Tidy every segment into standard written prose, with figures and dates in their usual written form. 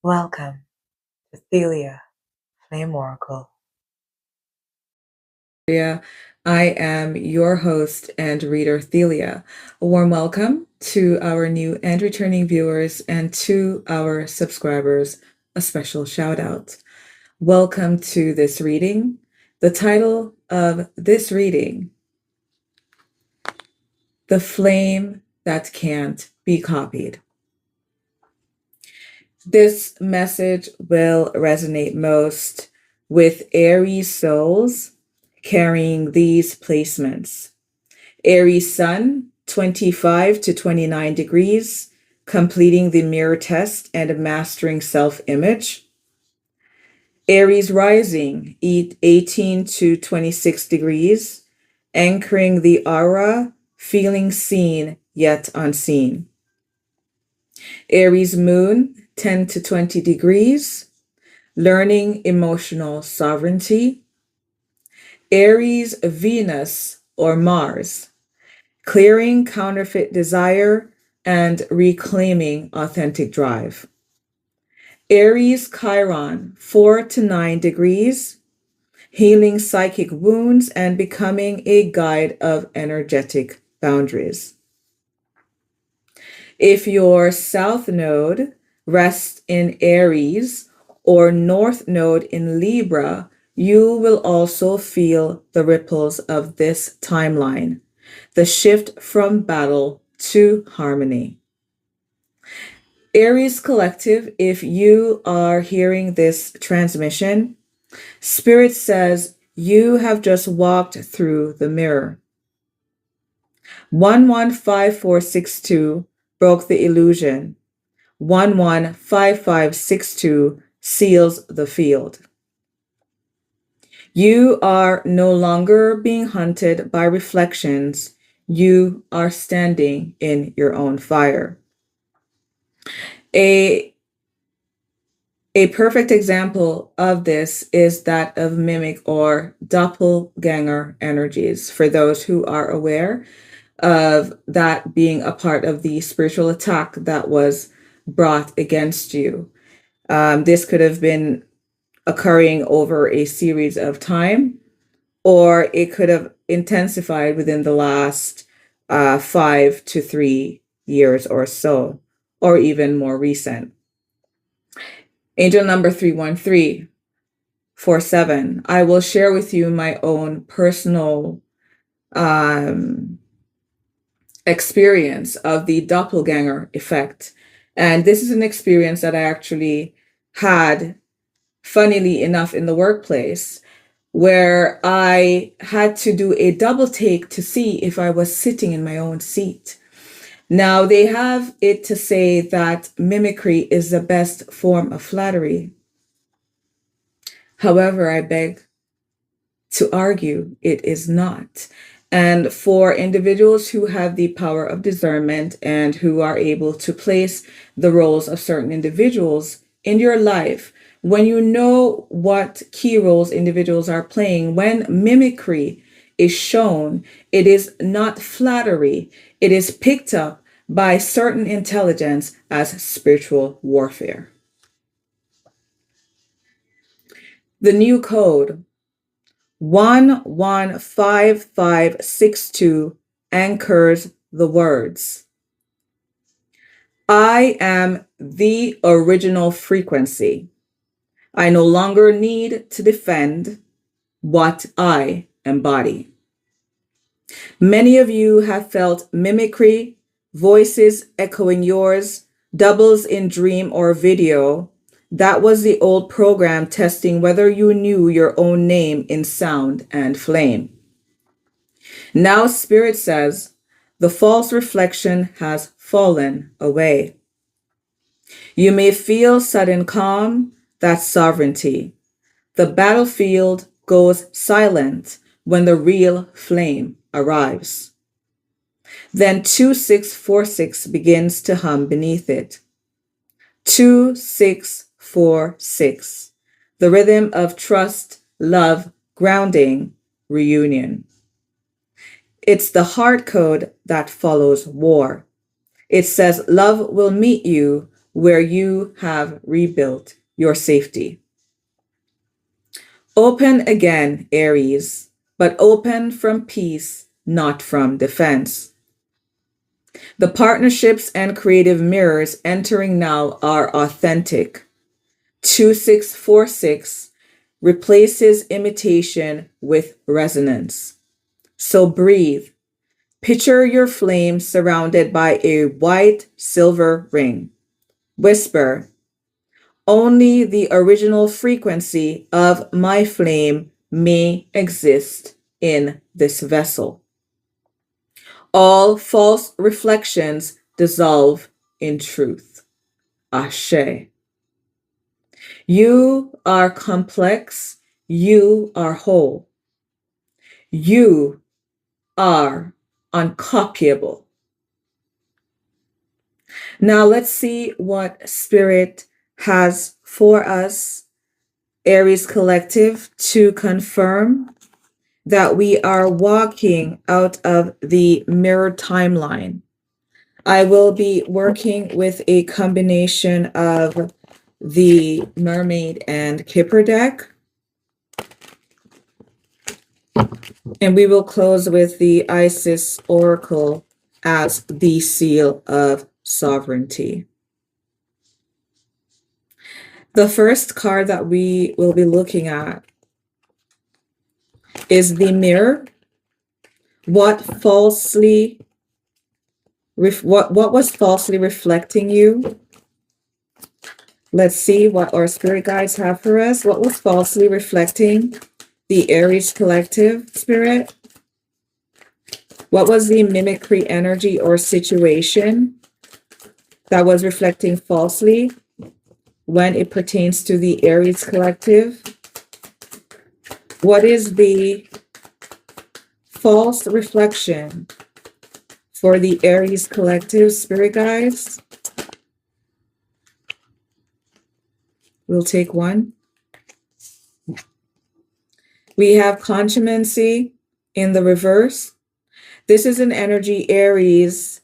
Welcome to Thelia Flame Oracle. I am your host and reader, Thelia. A warm welcome to our new and returning viewers, and to our subscribers, a special shout out. Welcome to this reading. The title of this reading: The Flame That Can't Be Copied. This message will resonate most with Aries souls carrying these placements. Aries Sun, 25 to 29 degrees, completing the mirror test and mastering self-image. Aries Rising, 18 to 26 degrees, anchoring the aura, feeling seen yet unseen. Aries Moon, 10 to 20 degrees, learning emotional sovereignty. Aries Venus or Mars, clearing counterfeit desire and reclaiming authentic drive. Aries Chiron, 4 to 9 degrees, healing psychic wounds and becoming a guide of energetic boundaries. If your South Node rests in Aries or North Node in Libra, you will also feel the ripples of this timeline, the shift from battle to harmony. Aries Collective, if you are hearing this transmission, Spirit says you have just walked through the mirror. 115462 broke the illusion. 115562 seals the field. You are no longer being hunted by reflections. You are standing in your own fire. A perfect example of this is that of mimic or doppelgänger energies. For those who are aware of that being a part of the spiritual attack that was brought against you. This could have been occurring over a series of time, or it could have intensified within the last 5 to 3 years or so, or even more recent. Angel number 31347. I will share with you my own personal experience of the doppelganger effect. And this is an experience that I actually had, funnily enough, in the workplace, where I had to do a double take to see if I was sitting in my own seat. Now, they have it to say that mimicry is the best form of flattery. However, I beg to argue it is not. And for individuals who have the power of discernment and who are able to place the roles of certain individuals in your life, when you know what key roles individuals are playing, when mimicry is shown, it is not flattery. It is picked up by certain intelligence as spiritual warfare. The new code 115562 anchors the words: I am the original frequency. I no longer need to defend what I embody. Many of you have felt mimicry, voices echoing yours, doubles in dream or video. That was the old program testing whether you knew your own name in sound and flame. Now Spirit says the false reflection has fallen away. You may feel sudden calm, that's sovereignty. The battlefield goes silent when the real flame arrives. Then 2646 begins to hum beneath it. 2646, the rhythm of trust, love, grounding, reunion. It's the heart code that follows war. It says love will meet you where you have rebuilt your safety. Open again, Aries, but open from peace, not from defense. The partnerships and creative mirrors entering now are authentic. 2646 replaces imitation with resonance. So breathe. Picture your flame surrounded by a white silver ring. Whisper, only the original frequency of my flame may exist in this vessel. All false reflections dissolve in truth. Ashe. You are complex. You are whole. You are uncopyable. Now let's see what Spirit has for us, Aries Collective, to confirm that we are walking out of the mirror timeline. I will be working with a combination of the Mermaid and Kipper deck. And we will close with the Isis Oracle as the seal of sovereignty. The first card that we will be looking at is the mirror. What was falsely reflecting you? Let's see what our spirit guides have for us. What was falsely reflecting the Aries Collective, Spirit? What was the mimicry energy or situation that was reflecting falsely when it pertains to the Aries Collective? What is the false reflection for the Aries Collective, Spirit guides? We'll take one. We have contumacy in the reverse. This is an energy, Aries,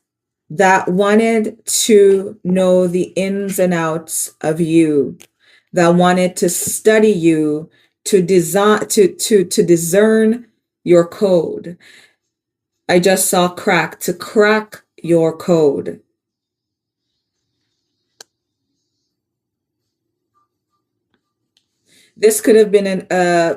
that wanted to know the ins and outs of you, that wanted to study you, to discern your code. I just saw to crack your code. This could have been an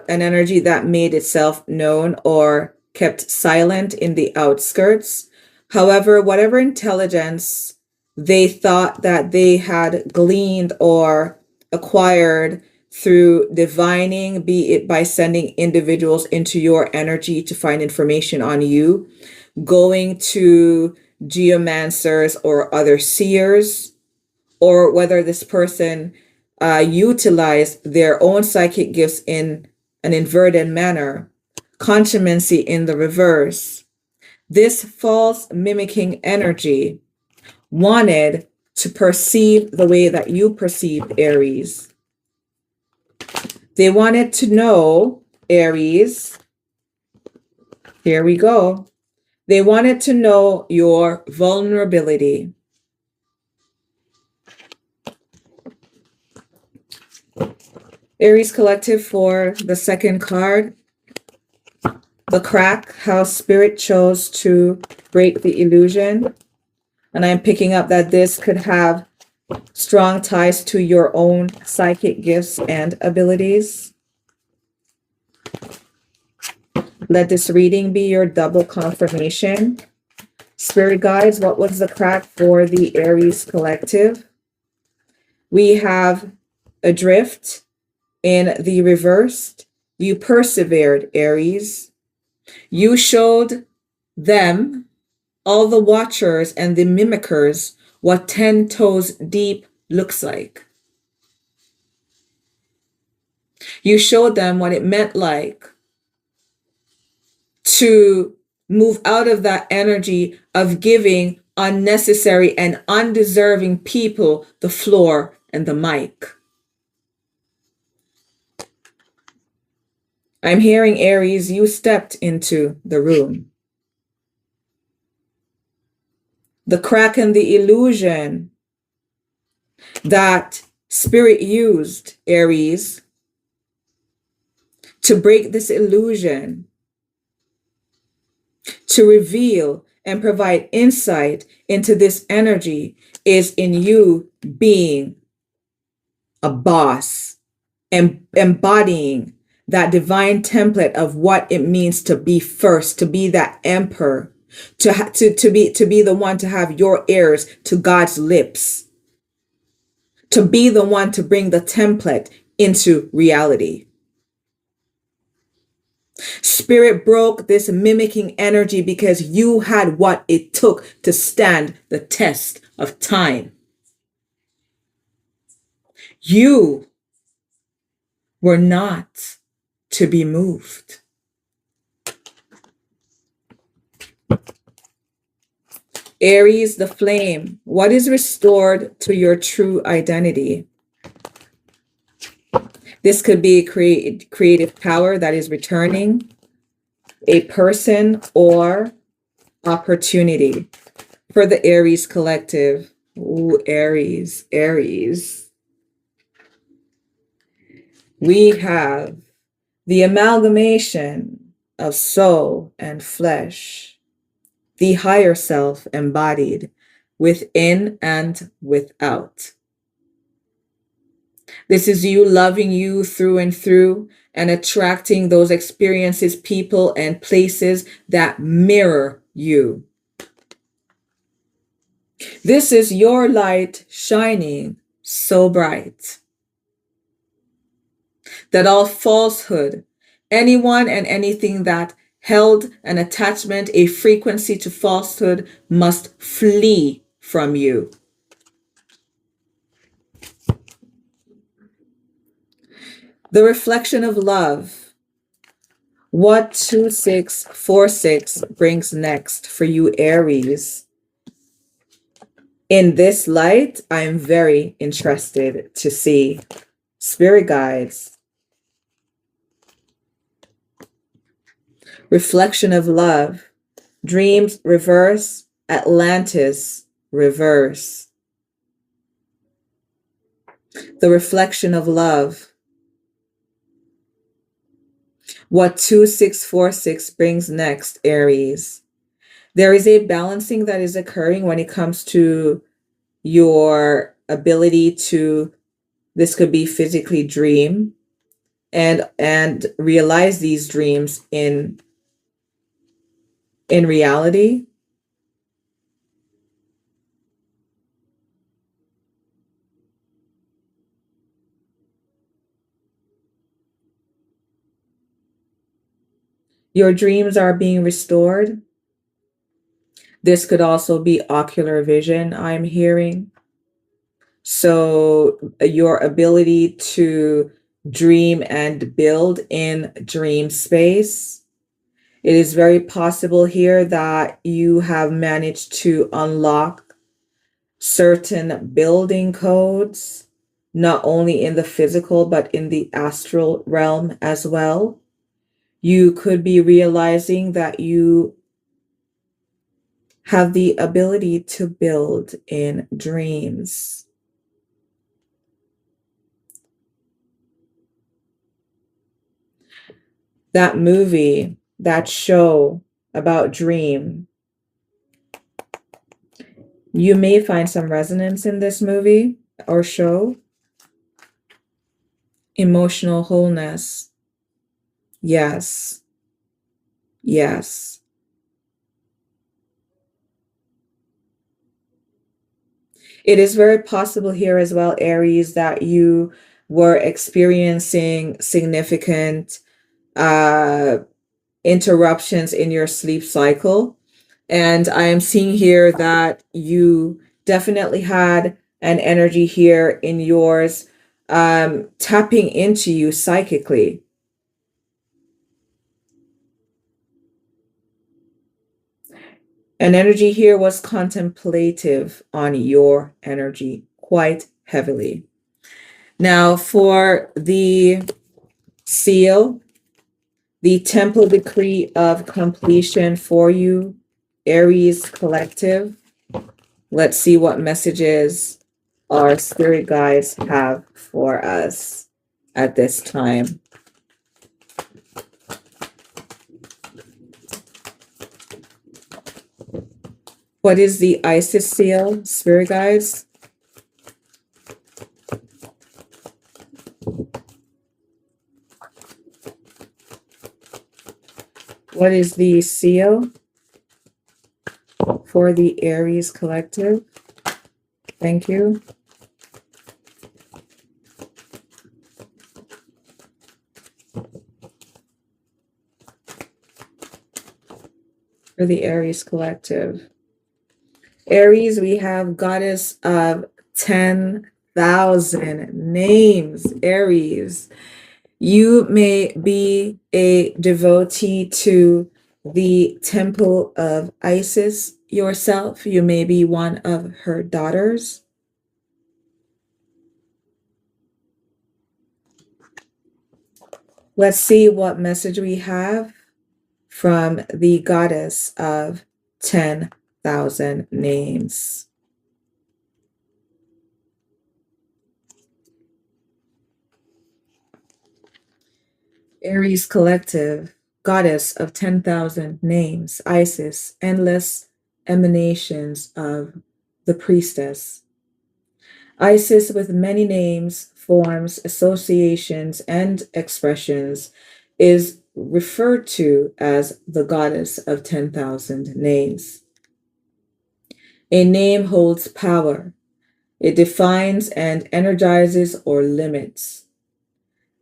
energy that made itself known or kept silent in the outskirts. However, whatever intelligence they thought that they had gleaned or acquired through divining, be it by sending individuals into your energy to find information on you, going to geomancers or other seers, or whether this person utilized their own psychic gifts in an inverted manner, contumacy in the reverse. This false mimicking energy wanted to perceive the way that you perceived, Aries. They wanted to know, Aries, here we go. They wanted to know your vulnerability. Aries Collective, for the second card, the crack, how Spirit chose to break the illusion. And I'm picking up that this could have strong ties to your own psychic gifts and abilities. Let this reading be your double confirmation. Spirit guides, what was the crack for the Aries Collective? We have adrift in the reversed. You persevered, Aries. You showed them, all the watchers and the mimickers, what 10 toes deep looks like. You showed them what it meant like to move out of that energy of giving unnecessary and undeserving people the floor and the mic. I'm hearing, Aries, you stepped into the room. The crack and the illusion that Spirit used, Aries, to break this illusion, to reveal and provide insight into this energy, is in you being a boss and embodying that divine template of what it means to be first, to be that emperor, to be the one to have your ears to God's lips, to be the one to bring the template into reality. Spirit broke this mimicking energy because you had what it took to stand the test of time. You were not to be moved. Aries, the flame, what is restored to your true identity? This could be creative power that is returning, a person, or opportunity for the Aries collective. Ooh, Aries, Aries. We have the amalgamation of soul and flesh, the higher self embodied within and without. This is you loving you through and through and attracting those experiences, people, and places that mirror you. This is your light shining so bright that all falsehood, anyone and anything that held an attachment, a frequency to falsehood, must flee from you. The reflection of love. What 2646 brings next for you, Aries? In this light, I'm very interested to see. Spirit guides. Reflection of love. Dreams reverse. Atlantis reverse. The reflection of love. What 2646 brings next, Aries? There is a balancing that is occurring when it comes to your ability to, this could be physically dream and realize these dreams in reality. Your dreams are being restored. This could also be ocular vision, I'm hearing. So your ability to dream and build in dream space. It is very possible here that you have managed to unlock certain building codes, not only in the physical, but in the astral realm as well. You could be realizing that you have the ability to build in dreams. That movie, that show about dream, you may find some resonance in this movie or show. Emotional wholeness. Yes. Yes. It is very possible here as well, Aries, that you were experiencing significant interruptions in your sleep cycle. And I am seeing here that you definitely had an energy here in yours tapping into you psychically. An energy here was contemplative on your energy quite heavily. Now for the seal, the temple decree of completion for you, Aries collective. Let's see what messages. our spirit guides have for us at this time? What is the Isis seal, spirit guides? What is the seal for the Aries collective? Thank you. For the Aries collective. Aries, we have goddess of 10,000 names. Aries, you may be a devotee to the temple of Isis yourself. You may be one of her daughters. Let's see what message we have from the goddess of 10,000 names. Aries collective, goddess of 10,000 names, Isis, endless emanations of the priestess. Isis, with many names, forms, associations, and expressions, is referred to as the goddess of 10,000 names. A name holds power. It defines and energizes or limits.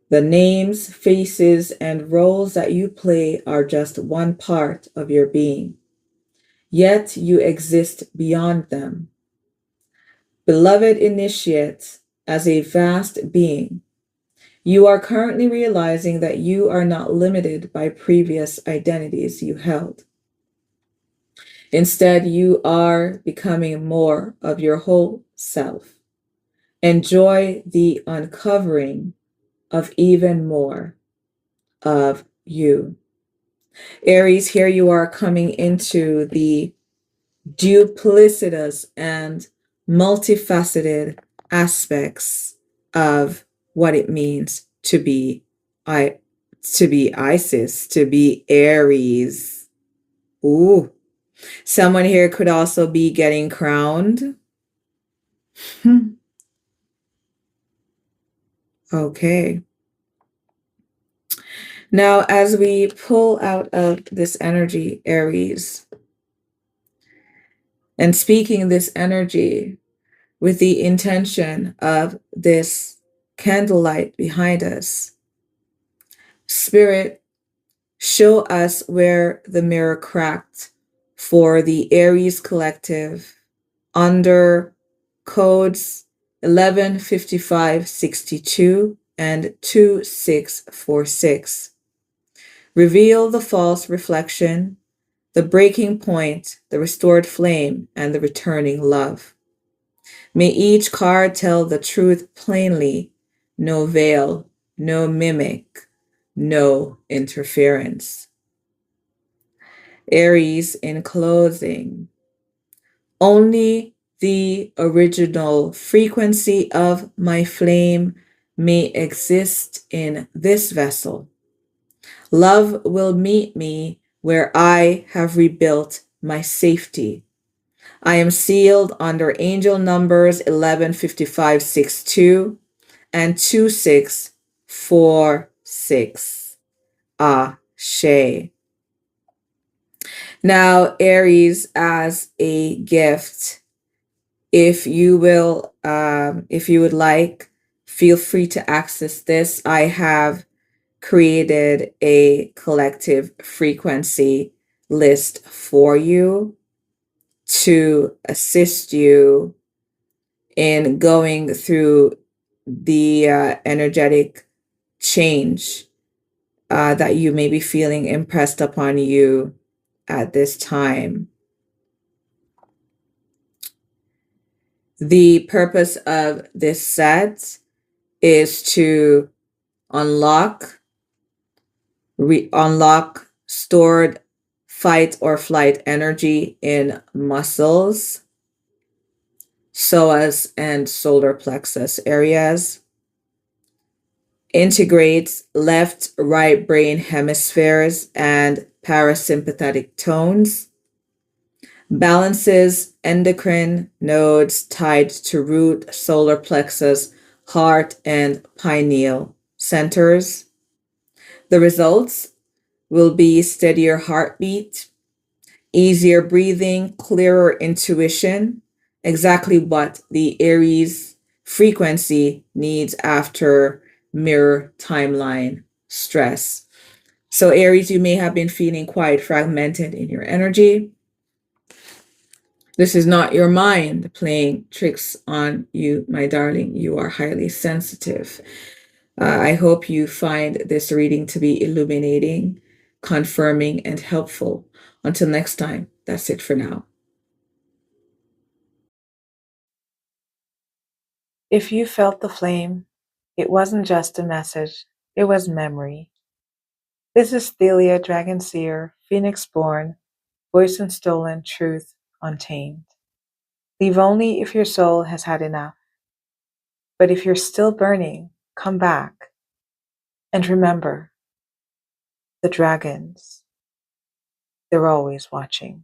The names, faces, and roles that you play are just one part of your being, yet you exist beyond them. Beloved initiate, as a vast being, you are currently realizing that you are not limited by previous identities you held. Instead, you are becoming more of your whole self. Enjoy the uncovering of even more of you. Aries, here you are coming into the duplicitous and multifaceted aspects of what it means to be Isis, to be Aries. Ooh. Someone here could also be getting crowned. Okay. Now, as we pull out of this energy, Aries, and speaking this energy with the intention of this candlelight behind us, Spirit, show us where the mirror cracked for the Aries collective under codes 115562 and 2646. Reveal the false reflection, the breaking point, the restored flame, and the returning love. May each card tell the truth plainly, no veil, no mimic, no interference. Aries, in closing, only the original frequency of my flame may exist in this vessel. Love will meet me where I have rebuilt my safety. I am sealed under angel numbers 115562 and 2646. Ashe. Now, Aries, as a gift, if you would like, feel free to access this. I have created a collective frequency list for you to assist you in going through the energetic change that you may be feeling impressed upon you at this time. The purpose of this set is to unlock stored fight or flight energy in muscles, psoas and solar plexus areas, integrates left right brain hemispheres and parasympathetic tones, balances endocrine nodes tied to root, solar plexus, heart, and pineal centers. The results will be steadier heartbeat, easier breathing, clearer intuition, exactly what the Aries frequency needs after mirror timeline stress. So, Aries, you may have been feeling quite fragmented in your energy. This is not your mind playing tricks on you, my darling. You are highly sensitive. I hope you find this reading to be illuminating, confirming, and helpful. Until next time, that's it for now. If you felt the flame, it wasn't just a message, it was memory. This is Thelia, Dragon Seer, Phoenix born, voice and stolen, truth untamed. Leave only if your soul has had enough. But if you're still burning, come back. And remember, the dragons, they're always watching.